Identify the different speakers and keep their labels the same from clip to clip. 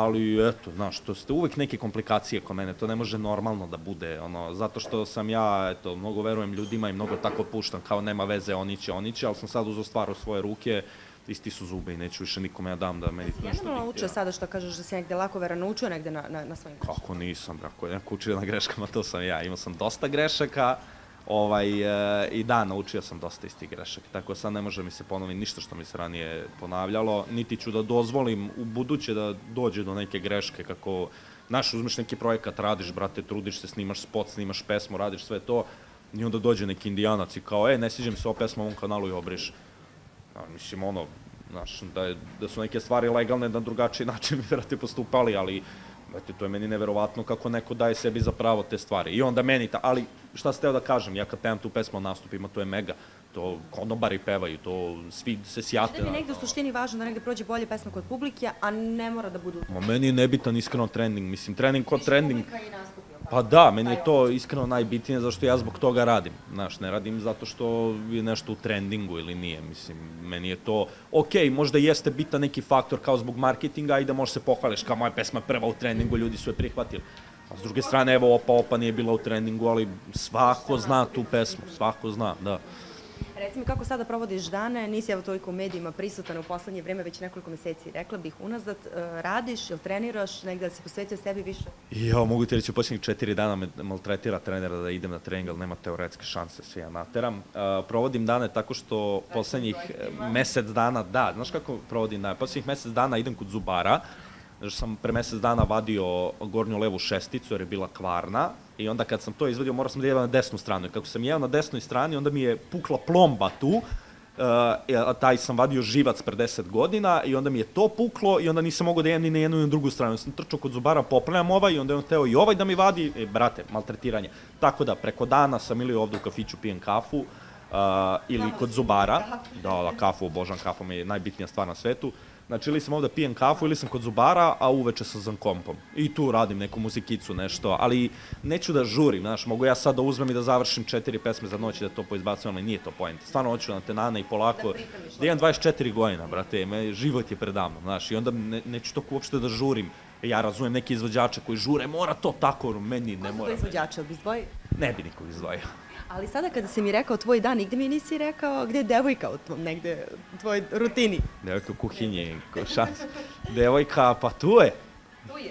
Speaker 1: ali eto, znaš, to ste uvek neke komplikacije kod mene, to ne može normalno da bude, zato što sam ja, eto, mnogo verujem ljudima i mnogo tako puštam, kao nema veze, oni će, ali sam sad uzeo stvar u svoje ruke, isti su zube i neću više nikome ja dam da meni to nešto diktira.
Speaker 2: Jesi naučio sada što kažeš da si negde lako vera naučio negde na svojim greškama?
Speaker 1: Kako nisam, ako je neko učio na greškama, to sam ja. Imao sam dosta grešaka i da, naučio sam dosta iz tih grešaka. Tako sad ne može mi se ponoviti ništa što mi se ranije ponavljalo, niti ću da dozvolim u buduće da dođe do neke greške kako, znaš, uzmeš neki projekat, radiš, brate, trudiš se, snimaš spot, snimaš pesmu, radiš sve to i onda dođe neki indijanac i kao, ne sviđa mi se ova pesma u ovom kanalu i obriš. Mislim, znaš, da su neke stvari legalne na drugačiji način bi vrati postupali, ali to je meni neverovatno kako neko daje sebi za pravo te stvari. I onda meni, ali šta ste teo da kažem, ja kad pevam tu pesmu na nastupima, to je mega, to konobari pevaju, to svi se sjate.
Speaker 2: Da bi negde u suštini važno da negde prođe bolje pesma kod publike, a ne mora da budu...
Speaker 1: Meni je nebitan iskreno trending, mislim, trending kod trending... Pa da, meni je to iskreno najbitnije, zašto ja zbog toga radim. Znaš, ne radim zato što je nešto u trendingu ili nije, mislim, meni je to... Okej, možda jeste bitan neki faktor kao zbog marketinga i da možeš se pohvališ kao moja pesma prva u trendingu, ljudi su je prihvatili. A s druge strane, evo, Opa nije bila u trendingu, ali svako zna tu pesmu, svako zna, da.
Speaker 2: Reci mi, kako sada provodiš dane, nisi evo toliko u medijima prisutan u poslednje vreme, već nekoliko meseci, rekla bih, unazad, radiš ili treniraš, negde da se posvetio sebi više?
Speaker 1: Ja, mogu ti reći, u posljednjih 4 dana me maltretira trenera da idem na trening, ali nema teoretske šanse, sve ja nateram. Provodim dane tako što poslednjih mesec dana, da, znaš kako provodim dane, poslednjih mesec dana idem kod zubara, zato što sam pre mesec dana vadio gornju levu šesticu jer je bila kvarna i onda kad sam to izvadio morao sam da jedem na desnu stranu i kako sam jeo na desnoj strani onda mi je pukla plomba tu, taj sam vadio živac pre 10 godina i onda mi je to puklo i onda nisam mogao da jedem ni na jednu ni na drugu stranu. Onda sam trčao kod zubara, popravljam ovaj i onda je on teo i ovaj da mi vadi, brate, maltretiranje. Tako da preko dana sam ili ovde u kafiću pijem kafu ili kod zubara, da, kafu, obožavam kafu, mi je najbitnija stvar na svetu. Znači, ili sam ovde pijem kafu, ili sam kod zubara, a uveče sam za kompom. I tu radim neku muzikicu, nešto, ali neću da žurim, znaš, mogu ja sad da uzmem i da završim 4 pesme za noć i da to poizbacujem, ali nije to point. Stvarno hoću na tenane i polako, da imam 24 godina, brate, život je predavno, znaš, i onda neću toliko uopšte da žurim. Ja razumem neke izvođače koji žure, mora to tako, meni ne mora.
Speaker 2: Ko su to izvođače, bi izdvojio?
Speaker 1: Ne bi nikog izdvojio.
Speaker 2: Ali sada kada si mi rekao tvoj dan, nigde mi nisi rekao gde je devojka u tvom negde, u tvojoj rutini.
Speaker 1: Devojka u kuhinji, devojka, pa tu je.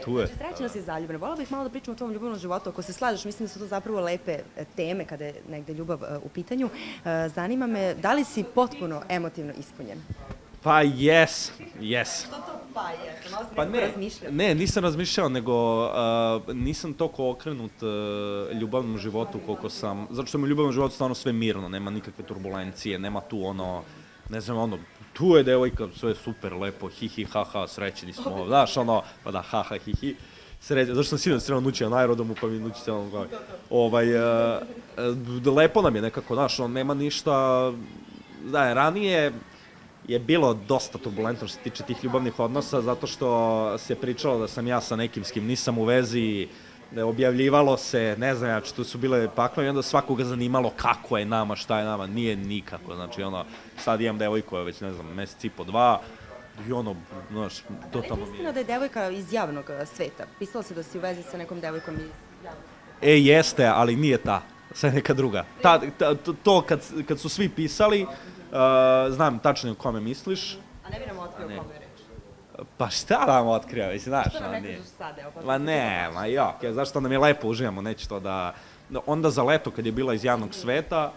Speaker 1: Tu je.
Speaker 2: Znači, srećena si zaljubljena. Volila bih malo da pričam o tvom ljubavnom životu. Ako se slažeš, mislim da su to zapravo lepe teme kada je negde ljubav u pitanju. Zanima me, da li si potpuno emotivno ispunjen?
Speaker 1: Pa jes.
Speaker 2: Što to pa jes? Malo sam nekako razmišljao.
Speaker 1: Ne, nisam razmišljao, nego nisam toliko okrenut ljubavnom životu koliko sam, zato što mi u ljubavnom životu stvarno sve mirno, nema nikakve turbulencije, nema tu ne znam, tu je devojka, sve je super, lepo, hi, ha, ha, srećeni smo, znaš, pa da, ha, ha, hi, srećeni, zato što sam sinoć trebao nući na aerodromu, pa mi nući cijelo glavi. Lepo nam je nekako, znaš, nema ništa, da, ranije je bilo dosta turbulentno što se tiče tih ljubavnih odnosa, zato što se pričalo da sam ja sa nekim s kim nisam u vezi, objavljivalo se, ne znam ja, što su bile pakle i onda svakoga zanimalo kako je nama, šta je nama, nije nikako, znači sad imam devojku, već ne znam, mesec i po 2, i znaš, totalno mi je.
Speaker 2: Istina da je devojka iz javnog sveta, pisalo se da si u vezi sa nekom devojkom iz javnog sveta?
Speaker 1: Jeste, ali nije ta, sve neka druga. To kad su svi pisali, znam tačno o kome misliš.
Speaker 2: A ne bi nam otkrio kome je reč?
Speaker 1: Pa šta nam otkrio, već znaš,
Speaker 2: Što nam ne kažeš sad, evo?
Speaker 1: Ma ne, zašto nam je lepo, uživamo, neće to da... Onda za leto, kad je bila iz javnog sveta,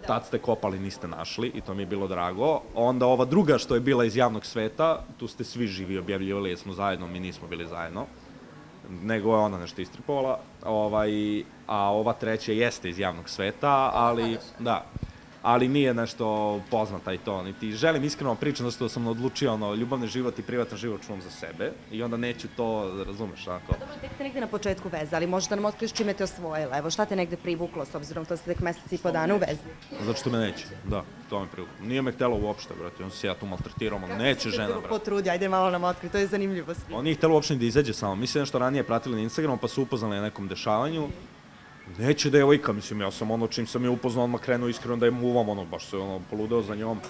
Speaker 1: tad ste kopali, niste našli i to mi je bilo drago. Onda ova druga što je bila iz javnog sveta, tu ste svi živi objavljivali jer smo zajedno, mi nismo bili zajedno, nego je ona nešto istripovala, a ova treća jeste iz javnog sveta, ali da. Ali nije nešto poznata i to, niti želim iskreno pričam zato što sam odlučio ljubavni život i privatan život čuvam za sebe i onda neću to, razumeš, ako...
Speaker 2: Dobro, tek ste negde na početku veze, ali možda nam otkriješ čime te osvojila, evo šta te negde privuklo s obzirom to ste tek mesec i po dana u vezi?
Speaker 1: Zato što me neće, da, to me privuklo. Nije me htjela uopšte, brate, on se ja tu maltretirao, neće žena, brate.
Speaker 2: Kako se potrudi, ajde malo nam otkri, to je zanimljivo svi.
Speaker 1: On nije htjela uopšte da izađe samo, mislim nešto ranije pratili na Instagramu pa su upoznali na nekom dešavanju. Neće devojka, mislim, ja sam čim sam je upoznao, odmah krenuo iskreno da je muvam, baš se poludeo za njom.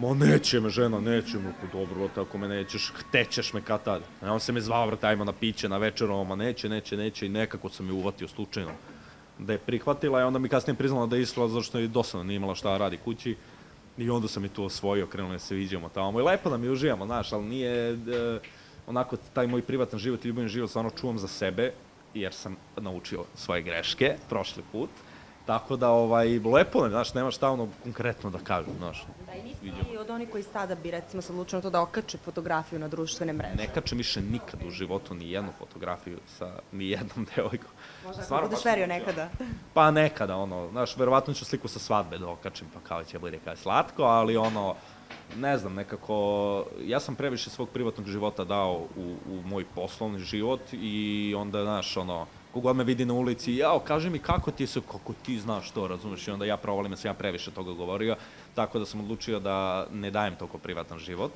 Speaker 1: Ma neće me žena, neće me, pa dobro, tako me nećeš, htećeš me kad tad. On se me zvao, vrata, ajmo na piće, na večeru, ma neće i nekako sam je uvatio slučajno da je prihvatila i onda mi kasnije priznala da je iskla zašto je dosadno, nije imala šta da radi kući i onda sam i to osvojio, krenuli da se viđamo tamo i lepo da mi uživamo, znaš, ali nije onako taj moj privatan život i ljubavni život stvarno čuvam za sebe jer sam naučio svoje greške prošli put. Tako da, lepo nam, znaš, nema šta ono konkretno da kažem, znaš.
Speaker 2: Da, i nisi ti od onih koji sada bi, recimo, se odlučili na to da okače fotografiju na društvene mreže.
Speaker 1: Ne kačem više nikad u životu ni jednu fotografiju sa ni jednom devojkom.
Speaker 2: Možda ako budeš verio nekada.
Speaker 1: Pa nekada, ono, znaš, verovatno ću sliku sa svadbe da okačem, pa kao će bude kao slatko, ali ono, ne znam, nekako, ja sam previše svog privatnog života dao u moj poslovni život i onda, znaš, ono, kogod me vidi na ulici, jao, kaži mi kako ti znaš to, razumeš, i onda ja provalim da sam ja previše toga govorio, tako da sam odlučio da ne dajem toliko privatan život,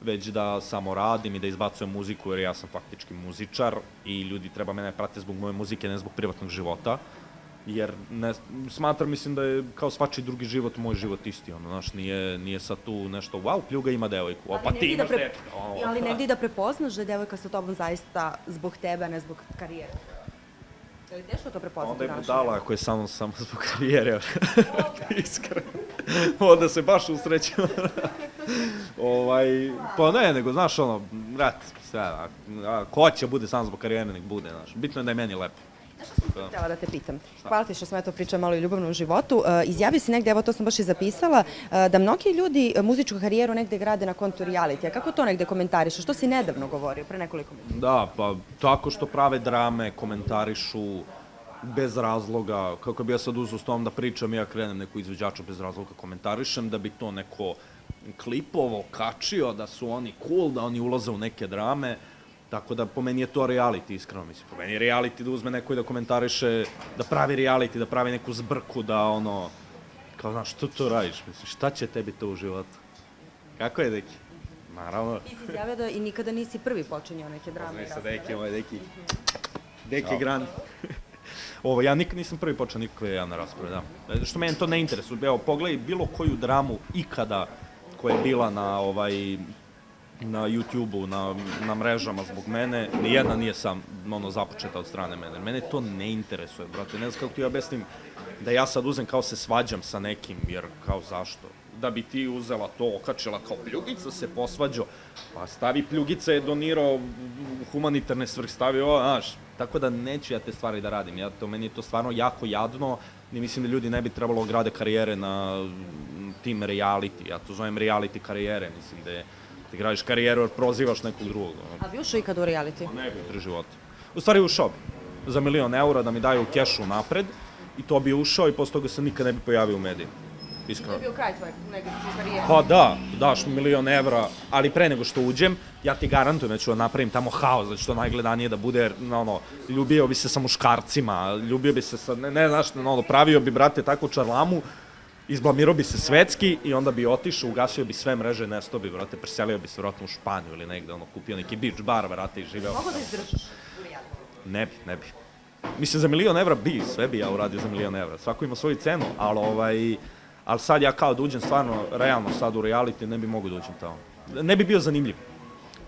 Speaker 1: već da samo radim i da izbacujem muziku, jer ja sam faktički muzičar i ljudi treba mene prate zbog moje muzike, ne zbog privatnog života, jer smatram, mislim da je kao svačiji drugi život, moj život isti, ono, znaš, nije sad tu nešto, wow, pljuga ima devojku, opa ti imaš dečka.
Speaker 2: Ali negdje da prepoznaš da je devojka sa tobom zaista zbog tebe, a ne zbog karijere. Je li teško to prepoznati?
Speaker 1: Onda je budala ako je samo zbog karijere, iskreno. Onda se baš usrećemo. Pa ne, nego, znaš, ono, brat, ko će bude samo zbog karijere, nek bude, znaš. Bitno je da je meni lepo.
Speaker 2: Znaš što sam htjela da te pitam? Hvala ti što sam eto pričala malo o ljubavnom životu. Izjavio si negde, evo to sam baš i zapisala, da mnogi ljudi muzičku karijeru negde grade na kontu realitija. Kako to negde komentariš? Što si nedavno govorio, pre nekoliko minuta?
Speaker 1: Da, pa tako što prave drame, komentarišu bez razloga. Kako bi ja sad uzeo s tom da pričam, ja krenem neku izvođača bez razloga komentarišem, da bi to neko klipovo kačio, da su oni cool, da oni ulaze u neke drame. Tako da po meni je to reality, iskreno mislim. Po meni je reality da uzme neko i da komentariše, da pravi reality, da pravi neku zbrku, da ono, kao znaš, što to radiš, misliš, šta će tebi to u životu? Kako je, deki? Naravno.
Speaker 2: Ti si izjavio da i nikada nisi prvi počinjao neke drame.
Speaker 1: Poznaje sa deki, ovo je deki gran. Ja nikad nisam prvi počeo nikakve javne rasprave, da. Što meni to ne interesuje. Evo, pogledaj bilo koju dramu ikada koja je bila na YouTube-u, na mrežama zbog mene, nijedna nije započeta od strane mene. Mene to ne interesuje, brate. Ne znam kako ti ja objasnim da ja sad uzem kao se svađam sa nekim, jer kao zašto? Da bi ti uzela to, okačila kao Pljugica se posvađao, pa stavi Pljugica je donirao u humanitarne svrhe, stavi ovo, znaš. Tako da neću ja te stvari da radim. Meni je to stvarno jako jadno i mislim da ljudi ne bi trebalo grade karijere na tim reality. Ja to zovem reality karijere, mislim da je ti gradiš karijeru jer prozivaš nekog drugog.
Speaker 2: A bi ušao ikad u reality?
Speaker 1: Ne bi u 3 života. U stvari ušao bi. Za 1.000.000 € da mi daju kešu napred i to bi ušao i posle toga se nikad ne bi pojavio u mediji. Iskreno.
Speaker 2: To je bio kraj tvoje karijere?
Speaker 1: Pa da, daš mi 1.000.000 €, ali pre nego što uđem, ja ti garantujem da ću da napravim tamo haos, da će to najgledanije da bude, ljubio bi se sa muškarcima, ljubio bi se sa, ne znaš, pravio bi, brate, takvu čarlamu, izblamirao bi se svetski i onda bi otišao, ugasio bi sve mreže, nestao bi, vrate, preselio bi se vratno u Španiju ili negde, kupio neki beach bar, vrate, i živeo.
Speaker 2: Mogu da izdržiš?
Speaker 1: Ne bi. Mislim, za 1.000.000 € bi, sve bi ja uradio za 1.000.000 €. Svako ima svoju cenu, ali sad ja kao da uđem stvarno, realno sad u reality, ne bi mogu da uđem tamo. Ne bi bio zanimljiv.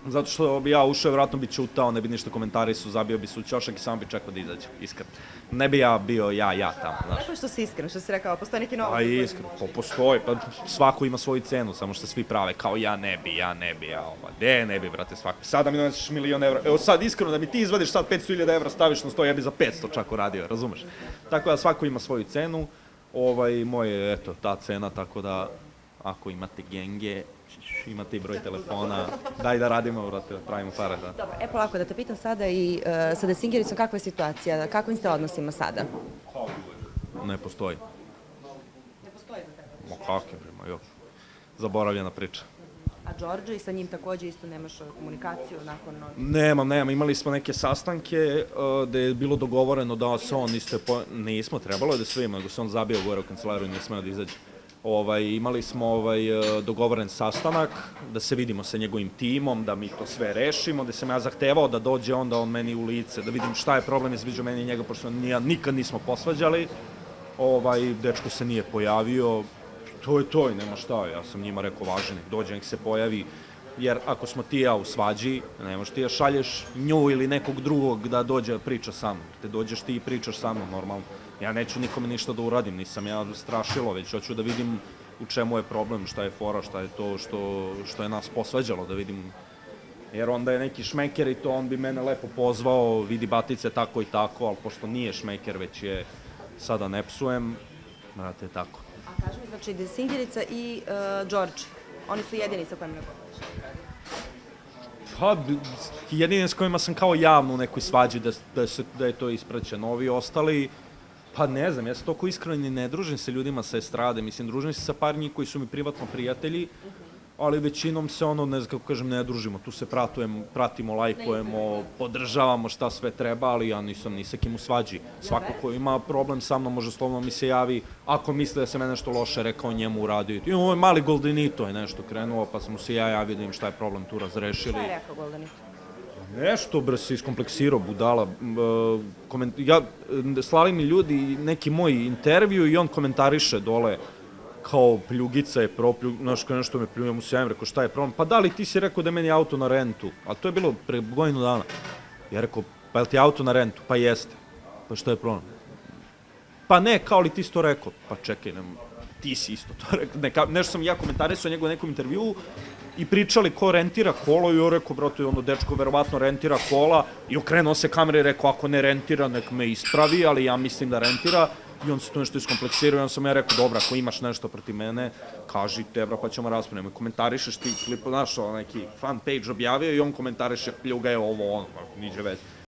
Speaker 1: Zato što bi ja ušao, vjerojatno bi čutao, ne bi ništa komentarisao, zabio bi se u ćošak i samo bi čekao da izađe, iskreno. Ne bi ja bio ja tamo, znaš.
Speaker 2: Lepo je što si iskren, što si rekao, postoji neki novac.
Speaker 1: Pa iskreno, postoji, pa svako ima svoju cenu, samo što svi prave kao ja ne bi, gde ne bi, brate, svako. Sad da mi doneseš 1.000.000 €, evo sad iskreno da mi ti izvadiš sad 500.000 € staviš na sto, ja bi za 500 čak uradio, razumeš? Tako da svako ima svoju cenu, moje, eto, ta cena, tako da ako imate genge, imate i broj telefona, daj da radimo, vrate, da pravimo pare, da.
Speaker 2: Dobro, polako da te pitam sada i sa Desingericom, kakva je situacija, kakvim ste odnosima sada?
Speaker 1: Ne postoji.
Speaker 2: Ne postoji za tebe?
Speaker 1: Ma kakve, bre, zaboravljena priča.
Speaker 2: A Đorđe i sa njim takođe isto nemaš komunikaciju nakon noći?
Speaker 1: Nemam, imali smo neke sastanke gde je bilo dogovoreno da se on nismo, trebalo je da sve ima, nego se on zabio gore u kancelariju i nije smeo da izađe. Imali smo dogovoren sastanak, da se vidimo sa njegovim timom, da mi to sve rešimo, da sam ja zahtevao da dođe onda on meni u lice, da vidim šta je problem između meni i njega, pošto nikad nismo posvađali. Dečko se nije pojavio, to je to i nema šta, ja sam njima rekao važno, nek dođe, nek se pojavi, jer ako smo ti i ja u svađi, ne možeš ti ja šalješ nju ili nekog drugog da dođe da priča sa mnom, te dođeš ti i pričaš sa mnom normalno. Ja neću nikome ništa da uradim, nisam ja strašilo, već hoću da vidim u čemu je problem, šta je fora, šta je to što je nas posvađalo, da vidim. Jer onda je neki šmeker i to, on bi mene lepo pozvao, vidi batice tako i tako, ali pošto nije šmeker, već je, sada ne psujem, brate, tako.
Speaker 2: A kaži mi, znači, Desingerica i Đorđe, oni su jedini sa kojim ne govoriš?
Speaker 1: Pa, jedini s kojima sam kao javno u nekoj svađi da je to ispraćeno. Ovi ostali, pa ne znam, ja se toliko iskreno ne družim sa ljudima sa estrade, mislim, družim se sa par njih koji su mi privatno prijatelji, ali većinom se ne znam kako kažem, ne družimo, tu se pratimo, lajkujemo, podržavamo šta sve treba, ali ja nisam ni sa kim u svađi. Svako ko ima problem sa mnom može slovno mi se javi, ako misle da sam ja nešto loše rekao njemu uradio. I ovo je mali Goldenito je nešto krenuo, pa sam mu se ja javio da im šta je problem tu razrešili.
Speaker 2: Šta je rekao Goldenito?
Speaker 1: Nešto, bre, se iskompleksirao, budala. Slali mi ljudi neki moj intervju i on komentariše dole kao pljugica je znaš, kao nešto me pljuje, mu se javim, rekao šta je problem, pa da li ti si rekao da je meni auto na rentu, ali to je bilo pre godinu dana. Ja rekao, pa je li ti auto na rentu? Pa jeste. Pa šta je problem? Pa ne, kao li ti si to rekao? Pa čekaj, ti si isto to rekao. Nešto sam ja komentarisao njegov nekom intervjuu i pričali ko rentira kolo i on rekao, brate, dečko verovatno rentira kola i okrenuo se kamere i rekao, ako ne rentira, nek me ispravi, ali ja mislim da rentira. I on se tu nešto iskompleksirao i on sam ja rekao, dobra, ako imaš nešto protiv mene, kaži tebra pa ćemo raspravljamo. I komentarišeš ti klip, znaš, neki fan page objavio i on komentariše, pljuga je ovo, niđe veze.